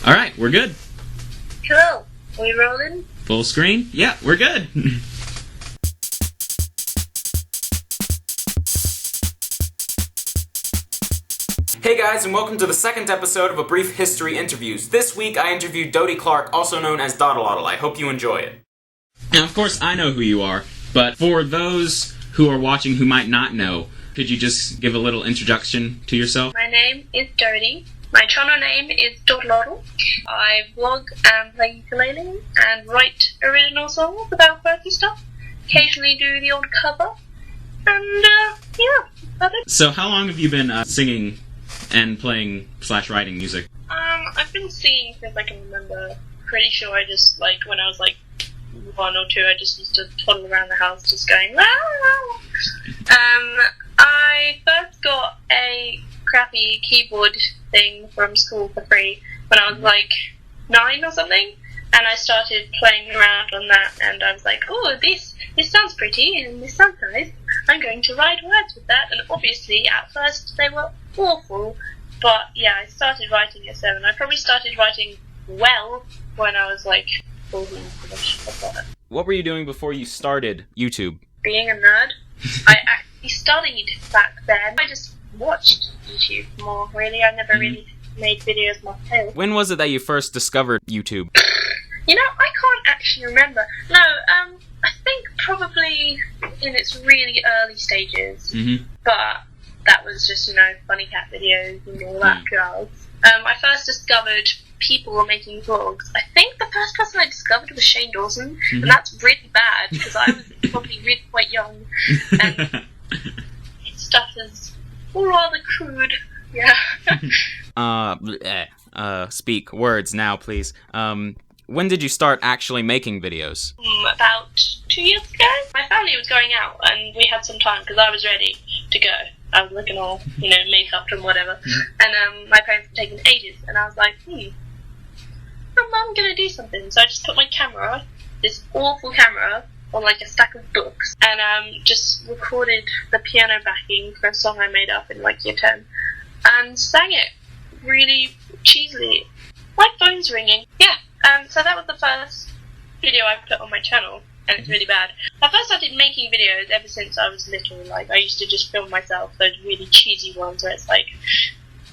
Alright, we're good. Cool. Are we rolling? Full screen? Yeah, we're good. Hey guys, and welcome to the second episode of A Brief History Interviews. This week I interviewed Dodie Clark, also known as DoddleOddle. I hope you enjoy it. Now, of course, I know who you are, but for those who are watching who might not know, could you just give a little introduction to yourself? My name is Dodie. My channel name is DoddleOddle. I vlog and play ukulele and write original songs about quirky stuff. Occasionally do the odd cover. And, yeah, that's it. So how long have you been singing and playing / writing music? I've been singing since I can remember. Pretty sure I just, when I was 1 or 2, I just used to toddle around the house just going, la la. I first got a crappy keyboard thing from school for free when I was 9 or something, and I started playing around on that, and I was like, oh, this sounds pretty, and this sounds nice. I'm going to write words with that, and obviously, at first, they were awful, but yeah, I started writing at 7. I probably started writing well when I was 14-ish. What were you doing before you started YouTube? Being a nerd. I actually studied back then. I just watched YouTube more, really. I never really made videos myself. When was it that you first discovered YouTube? You know, I can't actually remember. No, I think probably in its really early stages. But that was just, funny cat videos and all that jazz. I first discovered people were making vlogs. I think the first person I discovered was Shane Dawson, and that's really bad because I was probably really quite young, and his stuff is rather crude. Yeah. Speak words now, please. When did you start actually making videos? About 2 years ago. My family was going out, and we had some time because I was ready to go. I was looking all, makeup and whatever, and my parents were taking ages, and I was like, I'm gonna do something. So I just put my camera, this awful camera, on a stack of books, and just recorded the piano backing for a song I made up in year 10, and sang it really cheesily. My phone's ringing. Yeah. So that was the first video I put on my channel, and it's really bad. I first started making videos ever since I was little. I used to just film myself, those really cheesy ones where it's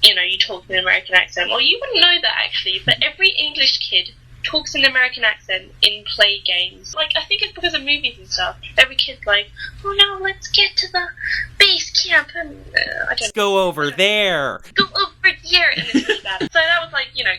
you talk in an American accent. Well, you wouldn't know that actually, but every English kid talks in an American accent in play games. I think it's because of movies and stuff. Every kid's oh no, let's get to the base camp, and Go over there! Go over here! And it's really bad. So that was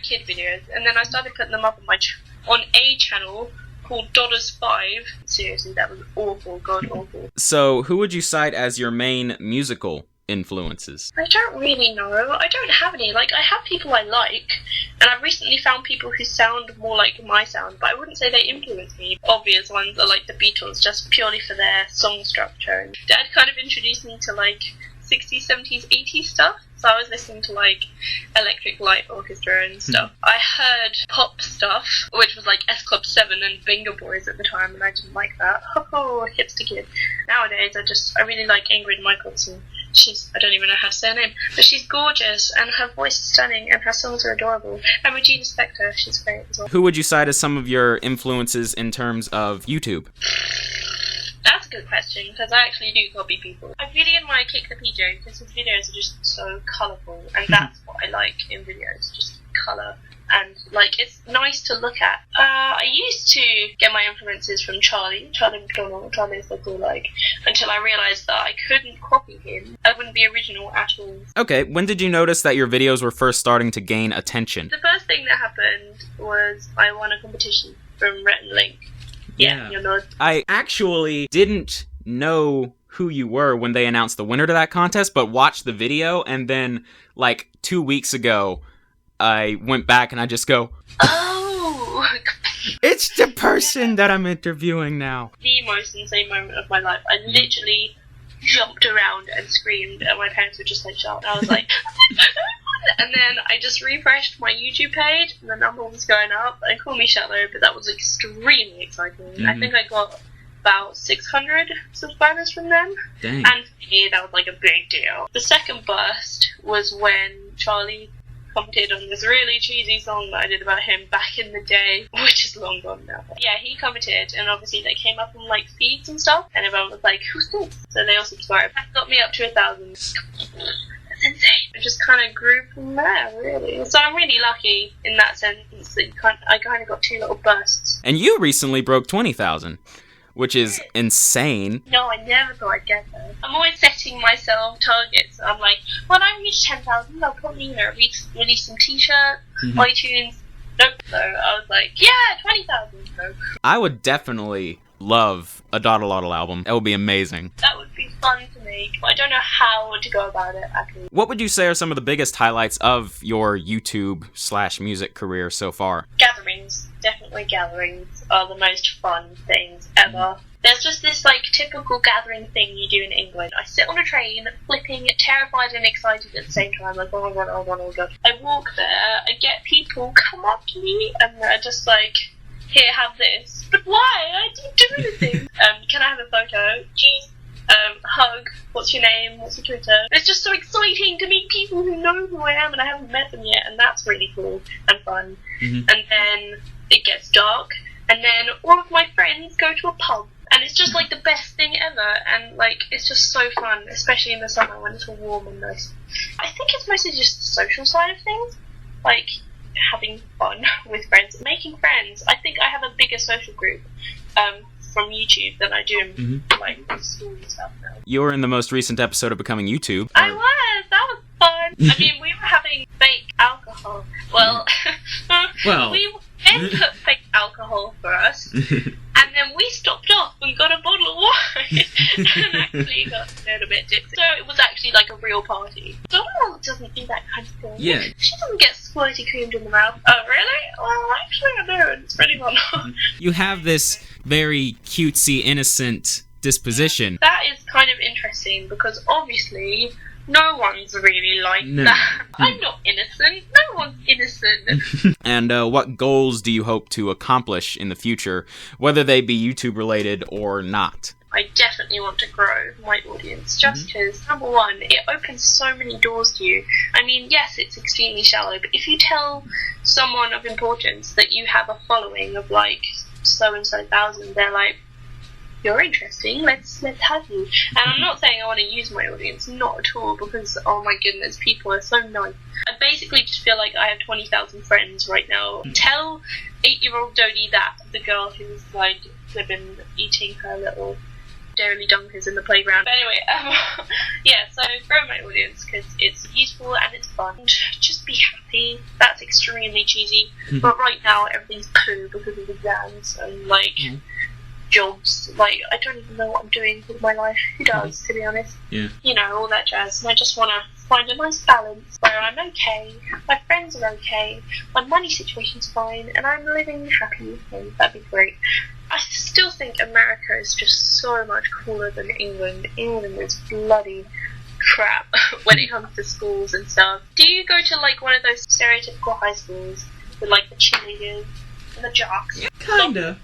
kid videos, and then I started putting them up on on a channel called Dodders5. Seriously, that was awful, god awful. So, who would you cite as your main musical influences? I don't really know. I don't have any. I have people I like, and I've recently found people who sound more like my sound, but I wouldn't say they influence me. Obvious ones are the Beatles, just purely for their song structure. And Dad kind of introduced me to 60s, 70s, 80s stuff, so I was listening to Electric Light Orchestra and stuff. I heard pop stuff, which was S Club 7 and Venga Boys at the time, and I didn't like that. Oh, hipster kid. Nowadays, I really like Ingrid Michaelson. I don't even know how to say her name, but she's gorgeous, and her voice is stunning, and her songs are adorable. And Regina Spektor, she's great as well. Who would you cite as some of your influences in terms of YouTube? That's a good question, because I actually do copy people. I really admire Kick the PJ, because his videos are just so colourful, and that's what I like in videos, just colour. And, it's nice to look at. I used to get my influences from Charlie McDonald. Charlie's until I realised that I couldn't copy him. I wouldn't be original at all. Okay, when did you notice that your videos were first starting to gain attention? The first thing that happened was I won a competition from Rhett and Link. Yeah, you're not. I actually didn't know who you were when they announced the winner to that contest, but watched the video, and then, 2 weeks ago, I went back and I just go, oh! It's the person that I'm interviewing now. The most insane moment of my life. I literally jumped around and screamed, and my parents were just shut. And I was and then I just refreshed my YouTube page, and the number was going up, and call me shallow, but that was extremely exciting. I think I got about 600 subscribers from them. Dang. And for me, that was a big deal. The second burst was when Charlie commented on this really cheesy song that I did about him back in the day, which is long gone now. Yeah, he commented, and obviously they came up on like feeds and stuff, and everyone was like, "Who's this?" So they all subscribed. That got me up to 1,000. That's insane. It just kind of grew from there, really. So I'm really lucky in that sense that I kind of got 2 little bursts. And you recently broke 20,000, which is insane. No, I never thought I'd get there. I'm always setting myself targets. I'm like, when I reach 10,000, I'll probably, release some t-shirts, iTunes. Nope. So I was like, yeah, 20,000. So I would definitely love a DoddleOddle album. That would be amazing. that would be fun to make. I don't know how to go about it, actually. What would you say are some of the biggest highlights of your YouTube/music career so far? Gatherings. Definitely gatherings are the most fun things ever. There's just this, like, typical gathering thing you do in England. I sit on a train, flipping, terrified and excited at the same time, like, oh my god, oh my god, oh my god. I walk there, I get people come up to me, and they're just like, here, have this. But why? I didn't do anything. Can I have a photo? Jeez. Hug. What's your name? What's your Twitter? It's just so exciting to meet people who know who I am and I haven't met them yet, and that's really cool and fun. And then it gets dark, and then all of my friends go to a pub, and it's just like the best thing ever, and like it's just so fun, especially in the summer when it's all warm and nice. I think it's mostly just the social side of things, like having fun with friends, making friends. I think I have a bigger social group from YouTube than I do in like school and stuff now. You were in the most recent episode of Becoming YouTube. I was. That was fun. I mean, we were having fake alcohol. Well, we then put fake alcohol for us, and then we stopped off and got a bottle of wine and actually got a little bit tipsy. So it was actually like a real party. DoddleOddle doesn't do that kind of thing. Yeah. She doesn't get squirty creamed in the mouth. Oh, really? Well, actually I do, and it's pretty fun. You have this very cutesy, innocent disposition. That is kind of interesting because obviously no one's really like that. I'm not innocent. No one's innocent. And what goals do you hope to accomplish in the future, whether they be YouTube related or not? I definitely want to grow my audience just because, number one, it opens so many doors to you. I mean, yes, it's extremely shallow, but if you tell someone of importance that you have a following of like so-and-so thousand, they're like, you're interesting, let's have you. And I'm not saying I want to use my audience, not at all, because, oh my goodness, people are so nice. I basically just feel like I have 20,000 friends right now. Tell 8-year-old Dodie that, the girl who's, like, living, eating her little dairy dunkers in the playground. But anyway, yeah, so grow my audience, because it's useful and it's fun. Just be happy. That's extremely cheesy. But right now, everything's poo because of exams and, like, jobs. Like, I don't even know what I'm doing with my life. Who does, to be honest? Yeah. You know, all that jazz. And I just want to find a nice balance where I'm okay, my friends are okay, my money situation's fine, and I'm living happy, and that'd be great. I still think America is just so much cooler than England. England is bloody crap when it comes to schools and stuff. Do you go to, like, one of those stereotypical high schools with, like, the cheerleaders and the jocks? Kinda.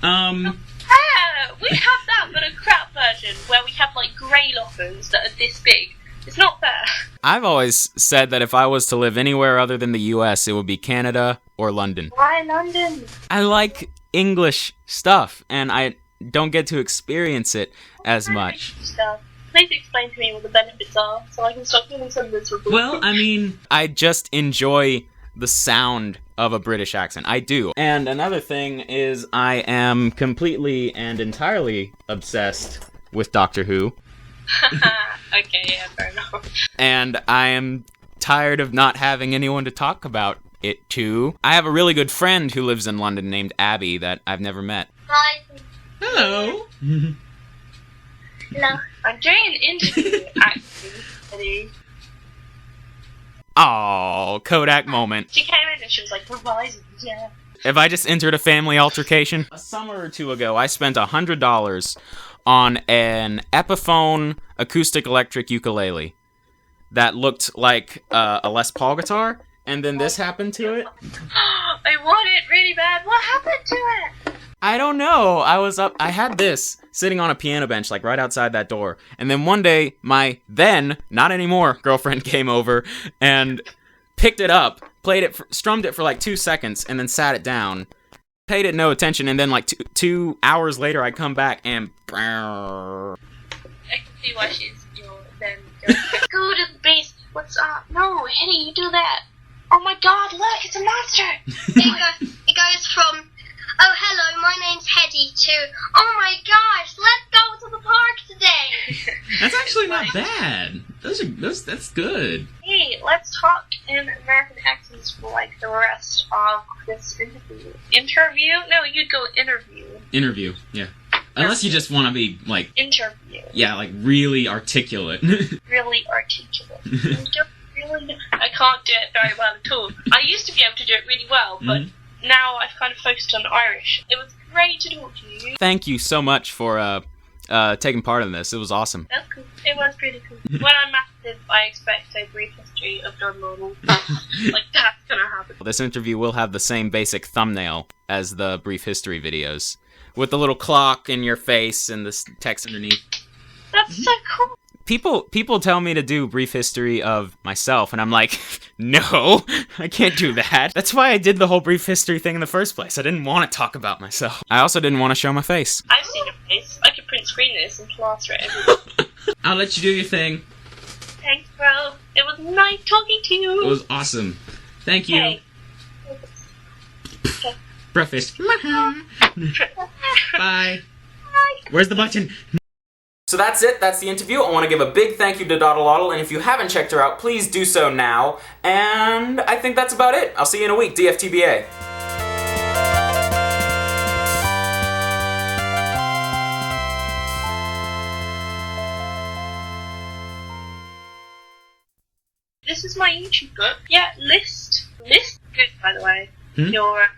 Yeah, we have that, but a crap version where we have like grey lockers that are this big. It's not fair. I've always said that if I was to live anywhere other than the US, it would be Canada or London. Why London? I like English stuff, and I don't get to experience it as much. Stuff. Please explain to me what the benefits are, so I can stop feeling so miserable. Well, I mean, I just enjoy the sound of a British accent. I do. And another thing is I am completely and entirely obsessed with Doctor Who. Okay, yeah, fair enough. And I am tired of not having anyone to talk about it to. I have a really good friend who lives in London named Abby that I've never met. Hi. hello. Hello. I'm doing an interview, actually. Oh, Kodak moment. She came in and she was like, Verizon, yeah. Have I just entered a family altercation? A summer or two ago, I spent $100 on an Epiphone acoustic electric ukulele that looked like a Les Paul guitar, and then this happened to it. I want it really bad. What happened to it? I don't know. I had this sitting on a piano bench, like right outside that door. And then one day, my then, not anymore, girlfriend came over and picked it up, strummed it for like 2 seconds, and then sat it down. Paid it no attention, and then like 2 hours later, I come back and. I can see why she's then going, go to the base. What's up? No, Hetty, you do that. Oh my God! Look, it's a monster. It goes from, oh hello, my name's Hetty, to, oh my gosh, let's go to the park today. That's actually not bad. That's good. Hey, let's talk in American accents for like the rest of this interview. No, you'd go interview. Interview, yeah. Unless you just want to be like interview. Yeah, like really articulate. Really articulate. I can't do it very well at all. I used to be able to do it really well, but now I've kind of focused on Irish. It was great to talk to you. Thank you so much for taking part in this. It was awesome. That's cool. It was pretty cool. When I'm massive, I expect a brief history of DoddleOddle. Like, that's gonna happen. This interview will have the same basic thumbnail as the brief history videos, with the little clock in your face and this text underneath. That's so cool. People tell me to do brief history of myself, and I'm like, no, I can't do that. That's why I did the whole brief history thing in the first place. I didn't want to talk about myself. I also didn't want to show my face. I've seen your face. I could print screen this and plaster it everywhere. I'll let you do your thing. Thanks, bro. It was nice talking to you. It was awesome. Thank you. Hey. Breakfast. Bye. Bye. Where's the button? So that's it. That's the interview. I want to give a big thank you to DoddleOddle, and if you haven't checked her out, please do so now. And I think that's about it. I'll see you in a week. DFTBA. This is my YouTube book. Yeah, list. Good, by the way. Your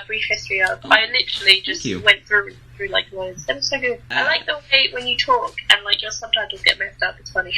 brief history of. I literally just went through like loads. That was so good. I like the way when you talk and like your subtitles get messed up. It's funny.